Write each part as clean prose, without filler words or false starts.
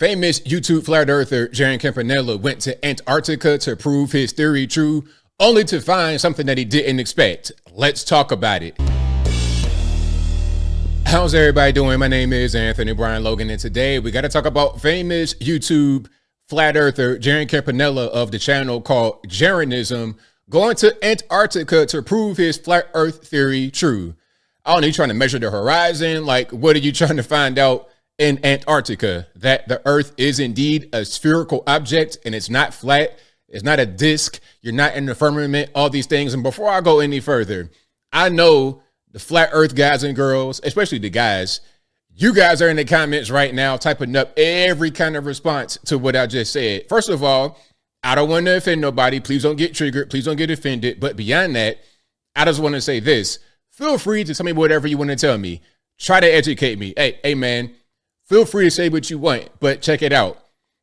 Famous YouTube flat earther Jaron Campanella went to Antarctica to prove his theory true, only to find something that he didn't expect. Let's talk about it. How's everybody doing? My name is Anthony Brian Logan, and today we got to talk about famous YouTube flat earther Jaron Campanella of the channel called Jaronism going to Antarctica to prove his flat earth theory true. I don't know, you trying to measure the horizon? Like, what are you trying to find out in Antarctica? That the earth is indeed a spherical object and it's not flat. It's not a disc. You're not in the firmament, all these things. And before I go any further, I know the flat earth guys and girls, especially the guys, you guys are in the comments right now typing up every kind of response to what I just said. First of all, I don't want to offend nobody. Please don't get triggered. Please don't get offended. But beyond that, I just want to say this. Feel free to tell me whatever you want to tell me. Try to educate me. Hey, man, feel free to say what you want, but check it out.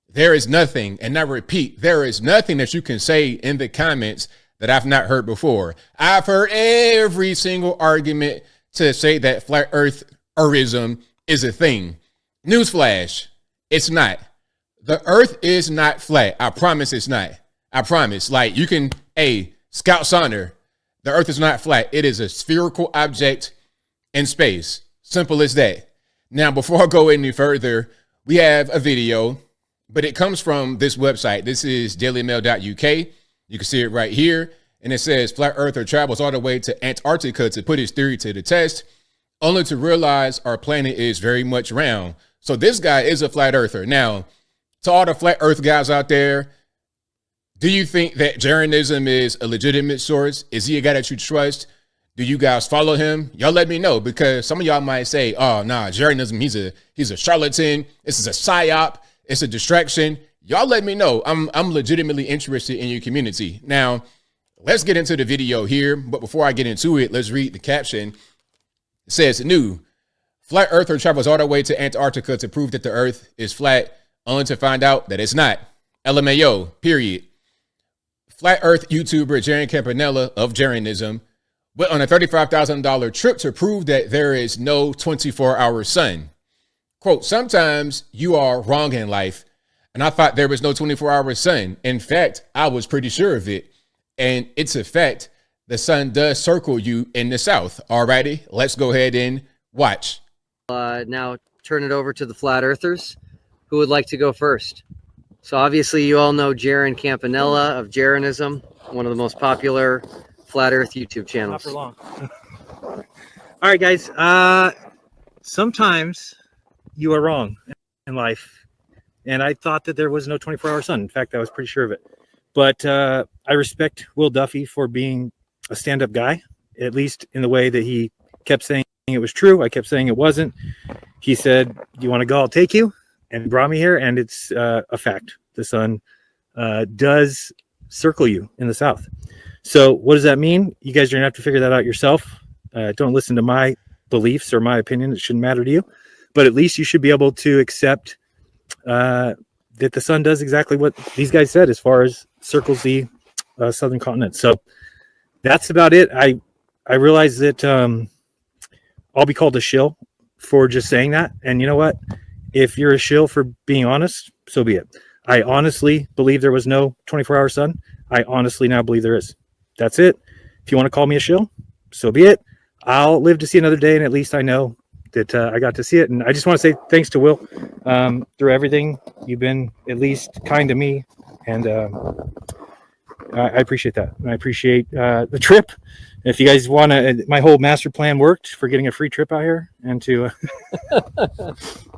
There is nothing, and I repeat, there is nothing that you can say in the comments that I've not heard before. I've heard every single argument to say that flat eartherism is a thing. Newsflash, it's not. The earth is not flat. I promise it's not. I promise. Like, you can, Scout Sonner, the earth is not flat. It is a spherical object in space. Simple as that. Now, before I go any further, we have a video, but it comes from this website. This is dailymail.uk. You can see it right here. And it says, flat earther travels all the way to Antarctica to put his theory to the test, only to realize our planet is very much round. So this guy is a flat earther. Now, to all the flat earth guys out there, do you think that Jaronism is a legitimate source? Is he a guy that you trust? Do you guys follow him? Y'all let me know, because some of y'all might say, oh, nah, Jaronism, he's a charlatan. This is a psyop. It's a distraction. Y'all let me know. I'm legitimately interested in your community. Now, let's get into the video here. But before I get into it, let's read the caption. It says, new flat earther travels all the way to Antarctica to prove that the earth is flat, only to find out that it's not. LMAO, period. Flat earth YouTuber Jaron Campanella of Jaronism went on a $35,000 trip to prove that there is no 24-hour sun. Quote, sometimes you are wrong in life, and I thought there was no 24-hour sun. In fact, I was pretty sure of it. And it's a fact, the sun does circle you in the south. Alrighty, let's go ahead and watch. Now turn it over to the flat earthers. Who would like to go first? So obviously you all know Jaron Campanella of Jaronism, one of the most popular flat earth YouTube channels. Not for long. All right, guys. Sometimes you are wrong in life. And I thought that there was no 24-hour sun. In fact, I was pretty sure of it. But I respect Will Duffy for being a stand-up guy, at least in the way that he kept saying it was true. I kept saying it wasn't. He said, do you want to go? I'll take you. And brought me here, and it's a fact. The sun does circle you in the south. So what does that mean? You guys are going to have to figure that out yourself. Don't listen to my beliefs or my opinion. It shouldn't matter to you. But at least you should be able to accept that the sun does exactly what these guys said as far as circles the southern continent. So that's about it. I realize that I'll be called a shill for just saying that. And you know what? If you're a shill for being honest, so be it. I honestly believe there was no 24-hour sun. I honestly now believe there is. That's it. If you want to call me a shill, so be it. I'll live to see another day, and at least I know that I got to see it. And I just want to say thanks to Will through everything. You've been at least kind to me, and I appreciate that. I appreciate the trip. If you guys want to, my whole master plan worked for getting a free trip out here and to,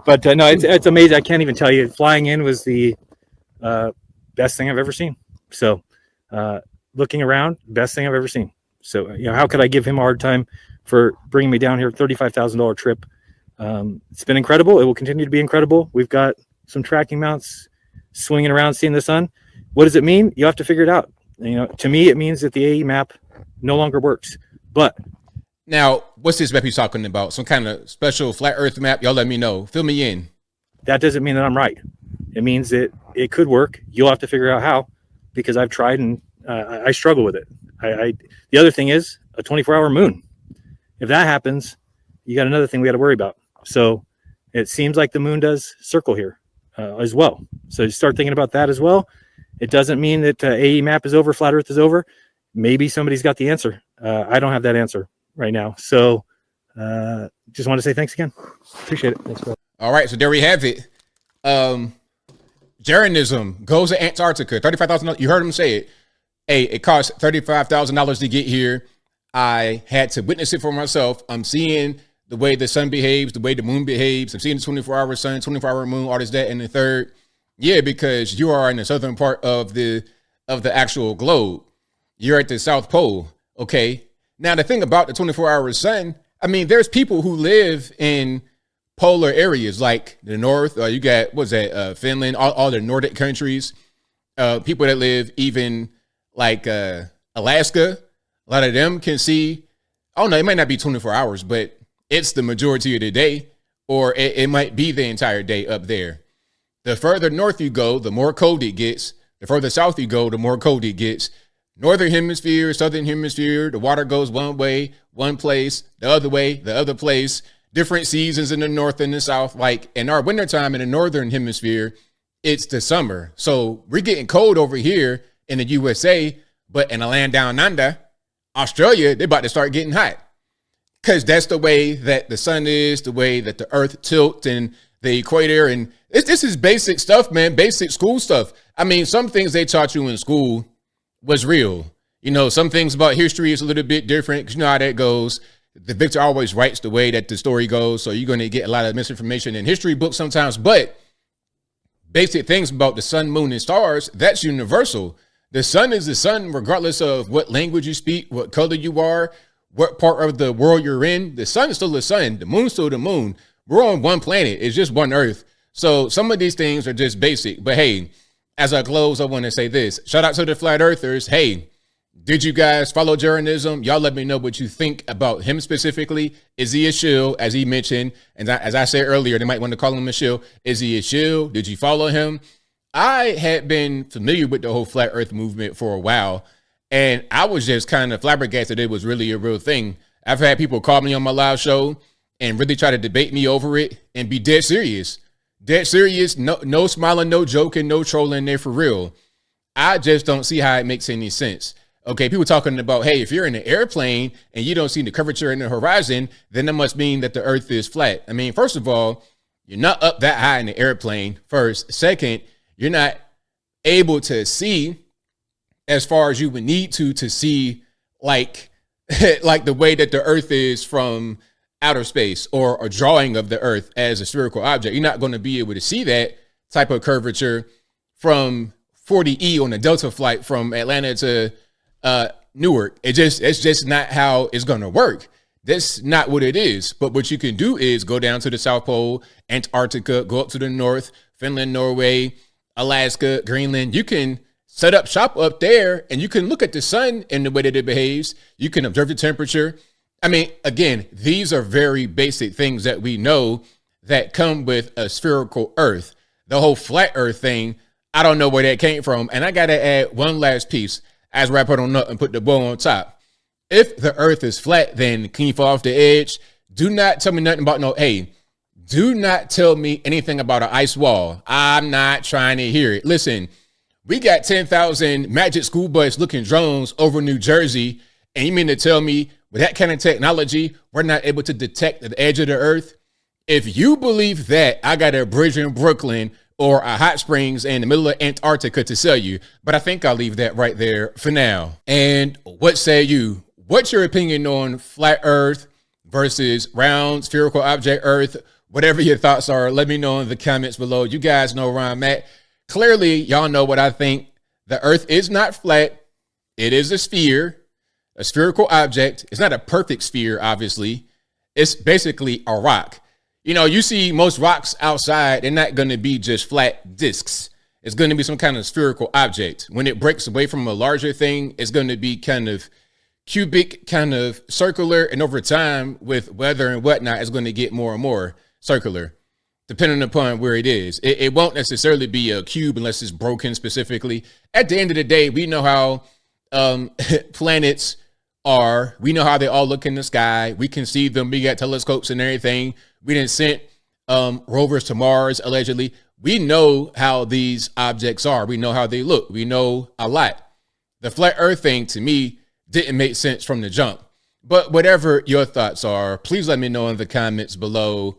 but no, it's amazing. I can't even tell you. Flying in was the best thing I've ever seen. So looking around, best thing I've ever seen. So, how could I give him a hard time for bringing me down here? $35,000 trip. It's been incredible. It will continue to be incredible. We've got some tracking mounts swinging around, seeing the sun. What does it mean? You have to figure it out. To me, it means that the AE map no longer works. But now, what's this map he's talking about? Some kind of special flat earth map? Y'all let me know. Fill me in. That doesn't mean that I'm right. It means that it could work. You'll have to figure out how, because I've tried and I struggle with it. The other thing is a 24-hour moon. If that happens, you got another thing we got to worry about. So it seems like the moon does circle here. as well. So you start thinking about that as well. It doesn't mean that AE map is over, flat Earth is over. Maybe somebody's got the answer. I don't have that answer right now. So just want to say thanks again. Appreciate it. Thanks, bro. All right, so there we have it. Jeranism goes to Antarctica, $35,000. You heard him say it. Hey, it costs $35,000 to get here. I had to witness it for myself. I'm seeing the way the sun behaves, the way the moon behaves. I'm seeing the 24-hour sun, 24-hour moon, all this, that, and the third. Yeah, because you are in the southern part of the actual globe. You're at the South Pole, okay? Now, the thing about the 24-hour sun, I mean, there's people who live in polar areas like the North. You got, what's that, Finland, all the Nordic countries. People that live even like Alaska. A lot of them can see, oh no, it might not be 24 hours, but it's the majority of the day, or it might be the entire day up there. The further north you go, the more cold it gets. The further south you go, the more cold it gets. Northern hemisphere, southern hemisphere, the water goes one way, one place, the other way, the other place. Different seasons in the north and the south. Like in our wintertime in the northern hemisphere, it's the summer. So we're getting cold over here in the USA, but in a land down under, Australia, they're about to start getting hot. Because that's the way that the sun is, the way that the earth tilts and the equator. And this is basic stuff, man, basic school stuff. I mean, some things they taught you in school was real. You know, some things about history is a little bit different because you know how that goes. The victor always writes the way that the story goes. So you're going to get a lot of misinformation in history books sometimes. But basic things about the sun, moon, and stars, that's universal. The sun is the sun, regardless of what language you speak, what color you are, what part of the world you're in. The sun is still the sun. The moon's still the moon. We're on one planet. It's just one earth. So some of these things are just basic. But hey, as I close, I want to say this. Shout out to the flat earthers. Hey, did you guys follow Jeranism? Y'all let me know what you think about him specifically. Is he a shill, as he mentioned? And as I said earlier, they might want to call him a shill. Is he a shill? Did you follow him? I had been familiar with the whole flat earth movement for a while, and I was just kind of flabbergasted it was really a real thing. I've had people call me on my live show and really try to debate me over it and be dead serious. Dead serious, no smiling, no joking, no trolling there for real. I just don't see how it makes any sense. Okay, people talking about, hey, if you're in an airplane and you don't see the curvature in the horizon, then that must mean that the earth is flat. I mean, first of all, you're not up that high in the airplane, first. Second, you're not able to see as far as you would need to see like, like the way that the earth is from outer space, or a drawing of the earth as a spherical object. You're not going to be able to see that type of curvature from 40E on a Delta flight from Atlanta to Newark. It's just not how it's going to work. That's not what it is. But what you can do is go down to the South Pole, Antarctica, go up to the north, Finland, Norway, Alaska, Greenland. You can set up shop up there and you can look at the sun and the way that it behaves. You can observe the temperature. I mean, again, these are very basic things that we know that come with a spherical earth. The whole flat earth thing, I don't know where that came from. And I got to add one last piece as wrap it on up and put the bow on top. If the earth is flat, then can you fall off the edge? Do not tell me nothing about do not tell me anything about an ice wall. I'm not trying to hear it. Listen, we got 10,000 magic school bus looking drones over New Jersey. And you mean to tell me with that kind of technology, we're not able to detect the edge of the earth? If you believe that, I got a bridge in Brooklyn or a hot springs in the middle of Antarctica to sell you. But I think I'll leave that right there for now. And what say you? What's your opinion on flat earth versus round spherical object earth? Whatever your thoughts are, let me know in the comments below. You guys know where I'm at. Clearly, y'all know what I think. The earth is not flat. It is a sphere, a spherical object. It's not a perfect sphere, obviously. It's basically a rock. You know, you see most rocks outside, they're not going to be just flat discs. It's going to be some kind of spherical object. When it breaks away from a larger thing, it's going to be kind of cubic, kind of circular. And over time, with weather and whatnot, it's going to get more and more circular, depending upon where it is. It won't necessarily be a cube unless it's broken specifically. At the end of the day, we know how planets are. We know how they all look in the sky. We can see them. We got telescopes and everything. We didn't send rovers to Mars, allegedly. We know how these objects are. We know how they look. We know a lot. The flat earth thing to me didn't make sense from the jump. But whatever your thoughts are, please let me know in the comments below.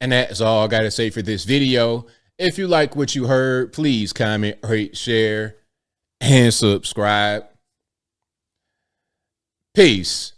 And that's all I got to say for this video. If you like what you heard, please comment, rate, share, and subscribe. Peace.